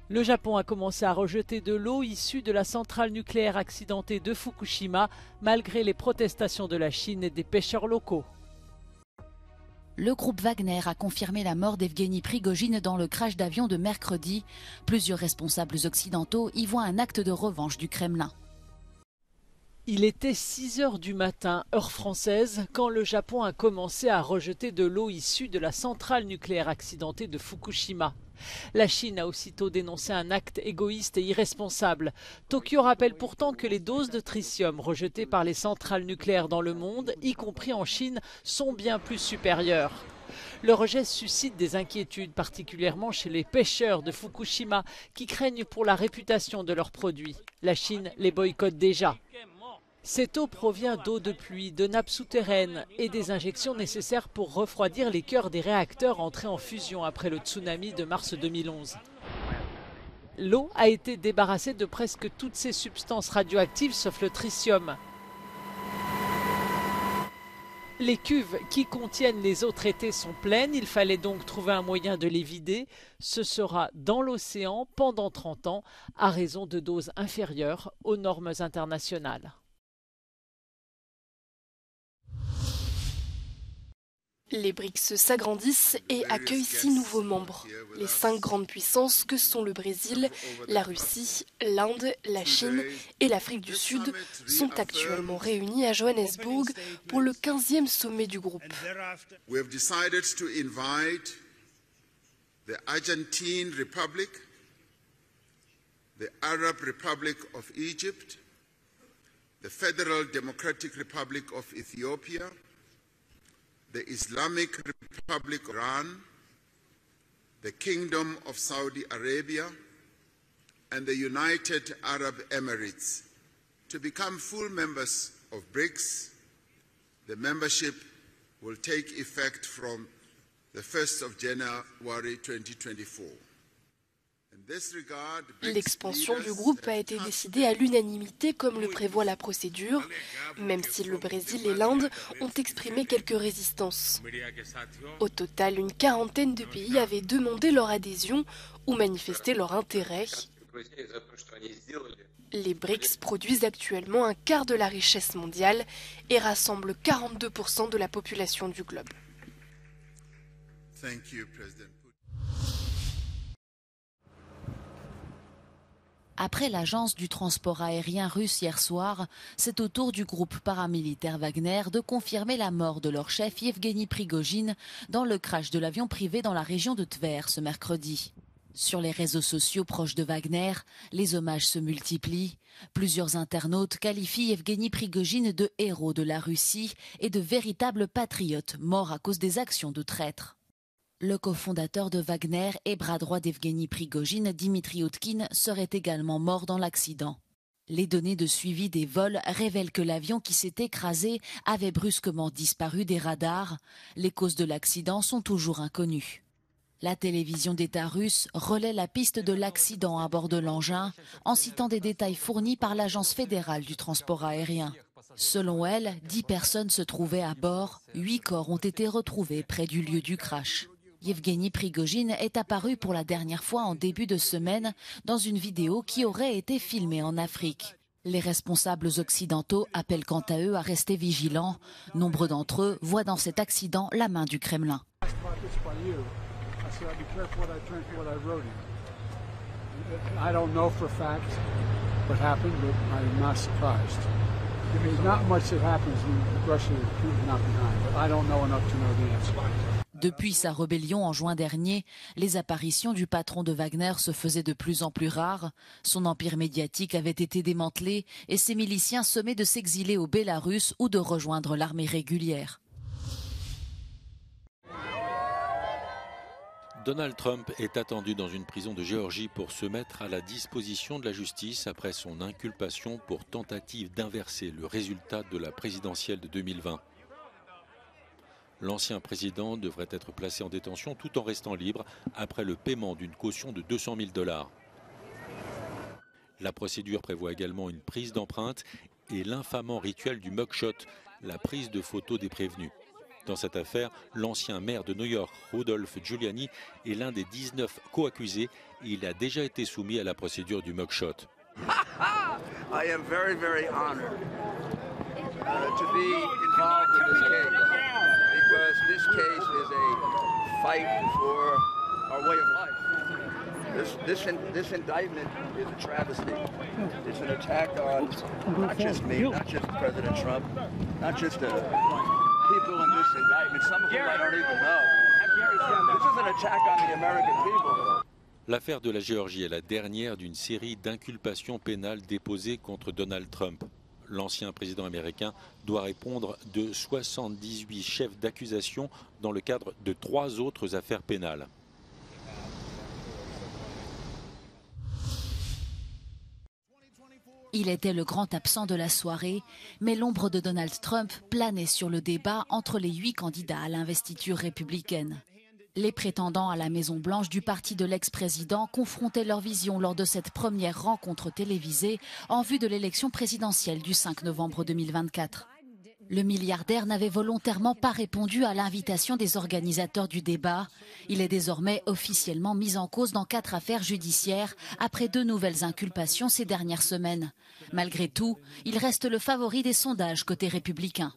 Le Japon a commencé à rejeter de l'eau issue de la centrale nucléaire accidentée de Fukushima, malgré les protestations de la Chine et des pêcheurs locaux. Le groupe Wagner a confirmé la mort d'Evgueni Prigojine dans le crash d'avion de mercredi. Plusieurs responsables occidentaux y voient un acte de revanche du Kremlin. Il était 6 heures du matin, heure française, quand le Japon a commencé à rejeter de l'eau issue de la centrale nucléaire accidentée de Fukushima. La Chine a aussitôt dénoncé un acte égoïste et irresponsable. Tokyo rappelle pourtant que les doses de tritium rejetées par les centrales nucléaires dans le monde, y compris en Chine, sont bien plus supérieures. Le rejet suscite des inquiétudes, particulièrement chez les pêcheurs de Fukushima, qui craignent pour la réputation de leurs produits. La Chine les boycotte déjà. Cette eau provient d'eau de pluie, de nappes souterraines et des injections nécessaires pour refroidir les cœurs des réacteurs entrés en fusion après le tsunami de mars 2011. L'eau a été débarrassée de presque toutes ces substances radioactives sauf le tritium. Les cuves qui contiennent les eaux traitées sont pleines, il fallait donc trouver un moyen de les vider. Ce sera dans l'océan pendant 30 ans, à raison de doses inférieures aux normes internationales. Les BRICS s'agrandissent et accueillent 6 nouveaux membres. Les 5 grandes puissances que sont le Brésil, la Russie, l'Inde, la Chine et l'Afrique du Sud sont actuellement réunis à Johannesburg pour le 15e sommet du groupe. We have decided to invite the Argentine Republic, the Arab Republic of Egypt, the Federal Democratic Republic of Ethiopia, the Islamic Republic of Iran, the Kingdom of Saudi Arabia, and the United Arab Emirates to become full members of BRICS. The membership will take effect from the 1st of January 2024. L'expansion du groupe a été décidée à l'unanimité comme le prévoit la procédure, même si le Brésil et l'Inde ont exprimé quelques résistances. Au total, une quarantaine de pays avaient demandé leur adhésion ou manifesté leur intérêt. Les BRICS produisent actuellement un quart de la richesse mondiale et rassemblent 42% de la population du globe. Après l'agence du transport aérien russe hier soir, c'est au tour du groupe paramilitaire Wagner de confirmer la mort de leur chef Evgueni Prigojine dans le crash de l'avion privé dans la région de Tver ce mercredi. Sur les réseaux sociaux proches de Wagner, les hommages se multiplient. Plusieurs internautes qualifient Evgueni Prigojine de héros de la Russie et de véritable patriote mort à cause des actions de traître. Le cofondateur de Wagner et bras droit d'Evgueni Prigojine, Dimitri Utkin, serait également mort dans l'accident. Les données de suivi des vols révèlent que l'avion qui s'est écrasé avait brusquement disparu des radars. Les causes de l'accident sont toujours inconnues. La télévision d'État russe relaie la piste de l'accident à bord de l'engin en citant des détails fournis par l'Agence fédérale du transport aérien. Selon elle, 10 personnes se trouvaient à bord, 8 corps ont été retrouvés près du lieu du crash. Evgueni Prigojine est apparu pour la dernière fois en début de semaine dans une vidéo qui aurait été filmée en Afrique. Les responsables occidentaux appellent quant à eux à rester vigilants. Nombre d'entre eux voient dans cet accident la main du Kremlin. Depuis sa rébellion en juin dernier, les apparitions du patron de Wagner se faisaient de plus en plus rares. Son empire médiatique avait été démantelé et ses miliciens sommaient de s'exiler au Bélarus ou de rejoindre l'armée régulière. Donald Trump est attendu dans une prison de Géorgie pour se mettre à la disposition de la justice après son inculpation pour tentative d'inverser le résultat de la présidentielle de 2020. L'ancien président devrait être placé en détention tout en restant libre après le paiement d'une caution de $200 000. La procédure prévoit également une prise d'empreinte et l'infamant rituel du mugshot, la prise de photos des prévenus. Dans cette affaire, l'ancien maire de New York, Rudolph Giuliani, est l'un des 19 co-accusés et il a déjà été soumis à la procédure du mugshot. I am very, very honored to be involved in this case because this case is a fight for our way of life. This indictment is a travesty. It's an attack on not just me, not just President Trump, not just the people in this indictment, some of whom I don't even know. This is an attack on the American people. L'affaire de la Géorgie est la dernière d'une série d'inculpations pénales déposées contre Donald Trump. L'ancien président américain doit répondre de 78 chefs d'accusation dans le cadre de 3 autres affaires pénales. Il était le grand absent de la soirée, mais l'ombre de Donald Trump planait sur le débat entre les 8 candidats à l'investiture républicaine. Les prétendants à la Maison-Blanche du parti de l'ex-président confrontaient leur vision lors de cette première rencontre télévisée en vue de l'élection présidentielle du 5 novembre 2024. Le milliardaire n'avait volontairement pas répondu à l'invitation des organisateurs du débat. Il est désormais officiellement mis en cause dans 4 affaires judiciaires après 2 nouvelles inculpations ces dernières semaines. Malgré tout, il reste le favori des sondages côté républicain.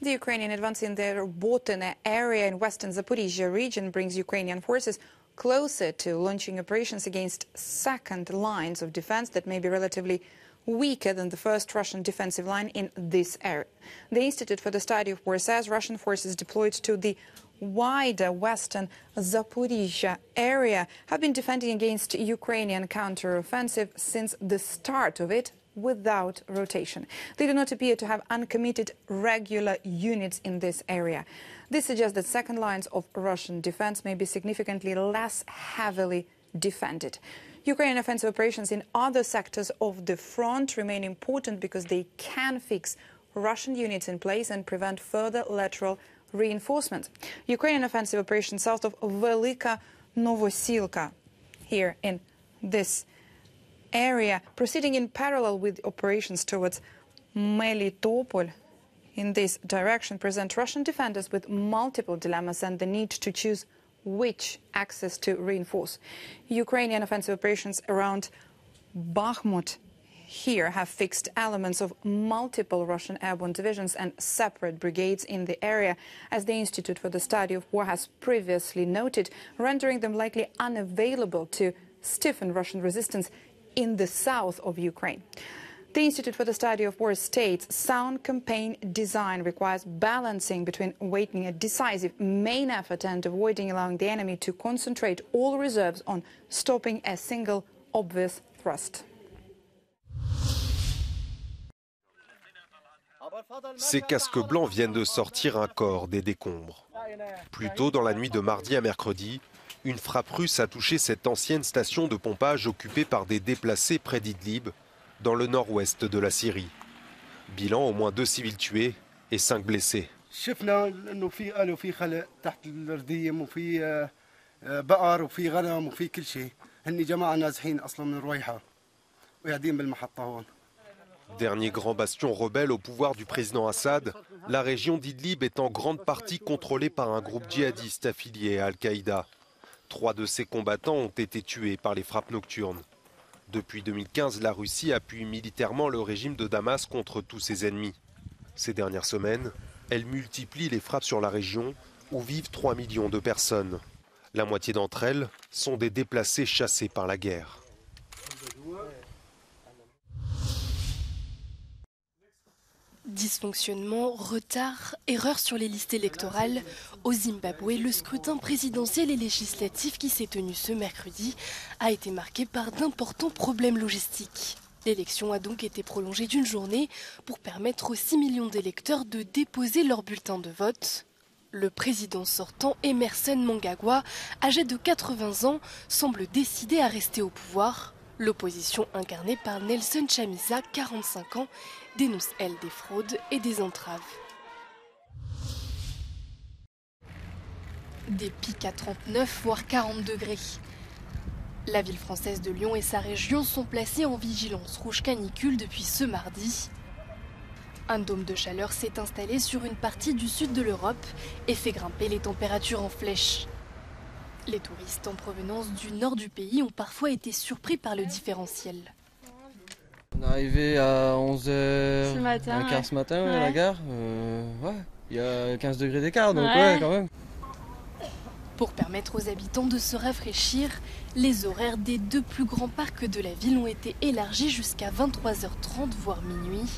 The Ukrainian advance in the Robotyne area in western Zaporizhzhia region brings Ukrainian forces closer to launching operations against second lines of defense that may be relatively weaker than the first Russian defensive line in this area. The Institute for the Study of War says Russian forces deployed to the wider western Zaporizhzhia area have been defending against Ukrainian counter-offensive since the start of it without rotation. They do not appear to have uncommitted regular units in this area. This suggests that second lines of Russian defense may be significantly less heavily defended. Ukrainian offensive operations in other sectors of the front remain important because they can fix Russian units in place and prevent further lateral reinforcement. Ukrainian offensive operations south of Velika Novosilka, here in this area, proceeding in parallel with operations towards Melitopol in this direction, present Russian defenders with multiple dilemmas and the need to choose which axis to reinforce. Ukrainian offensive operations around Bakhmut here have fixed elements of multiple Russian airborne divisions and separate brigades in the area, as the Institute for the Study of War has previously noted, rendering them likely unavailable to stiffen Russian resistance in the south of Ukraine. The Institute for the Study of War states sound campaign design requires balancing between waging a decisive main effort and avoiding allowing the enemy to concentrate all reserves on stopping a single obvious thrust. Ces casques blancs viennent de sortir un corps des décombres. Plus tôt dans la nuit de mardi à mercredi, une frappe russe a touché cette ancienne station de pompage occupée par des déplacés près d'Idlib, dans le nord-ouest de la Syrie. Bilan, au moins 2 civils tués et 5 blessés. Dernier grand bastion rebelle au pouvoir du président Assad, la région d'Idlib est en grande partie contrôlée par un groupe djihadiste affilié à Al-Qaïda. 3 de ces combattants ont été tués par les frappes nocturnes. Depuis 2015, la Russie appuie militairement le régime de Damas contre tous ses ennemis. Ces dernières semaines, elle multiplie les frappes sur la région où vivent 3 millions de personnes. La moitié d'entre elles sont des déplacés chassés par la guerre. Dysfonctionnement, retard, erreurs sur les listes électorales. Au Zimbabwe, le scrutin présidentiel et législatif qui s'est tenu ce mercredi a été marqué par d'importants problèmes logistiques. L'élection a donc été prolongée d'une journée pour permettre aux 6 millions d'électeurs de déposer leur bulletin de vote. Le président sortant, Emmerson Mnangagwa, âgé de 80 ans, semble décidé à rester au pouvoir. L'opposition incarnée par Nelson Chamisa, 45 ans, dénonce, elle, des fraudes et des entraves. Des pics à 39 voire 40 degrés. La ville française de Lyon et sa région sont placées en vigilance rouge canicule depuis ce mardi. Un dôme de chaleur s'est installé sur une partie du sud de l'Europe et fait grimper les températures en flèche. Les touristes en provenance du nord du pays ont parfois été surpris par le différentiel. On est arrivé à 11h15 ce matin à la gare. Il y a 15 degrés d'écart, donc quand même. Pour permettre aux habitants de se rafraîchir, les horaires des 2 plus grands parcs de la ville ont été élargis jusqu'à 23h30, voire minuit.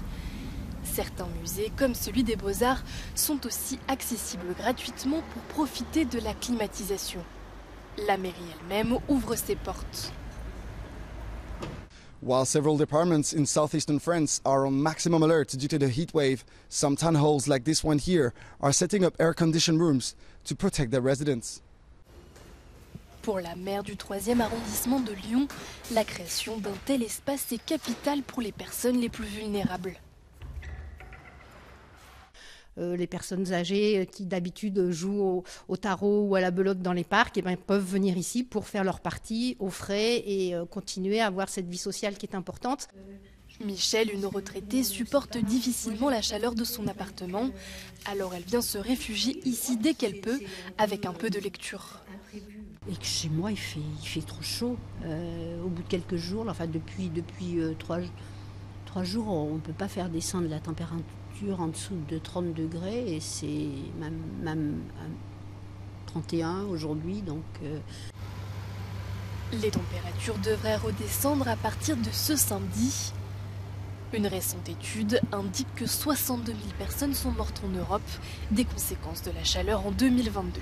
Certains musées, comme celui des Beaux-Arts, sont aussi accessibles gratuitement pour profiter de la climatisation. La mairie elle-même ouvre ses portes. While several departments in southeastern France are on maximum alert due to the heat wave, some town halls like this one here are setting up air-conditioned rooms to protect their residents. Pour la maire du 3e arrondissement de Lyon, la création d'un tel espace est capitale pour les personnes les plus vulnérables. Les personnes âgées qui d'habitude jouent au tarot ou à la belote dans les parcs peuvent venir ici pour faire leur partie au frais et continuer à avoir cette vie sociale qui est importante. Michel, une retraitée, supporte difficilement la chaleur de son appartement. Alors elle vient se réfugier ici dès qu'elle peut, avec un peu de lecture. Et que chez moi, il fait trop chaud. Au bout de quelques jours, depuis 3 jours, on ne peut pas faire descendre la température en dessous de 30 degrés et c'est même 31 aujourd'hui. Donc, Les températures devraient redescendre à partir de ce samedi. Une récente étude indique que 62 000 personnes sont mortes en Europe des conséquences de la chaleur en 2022.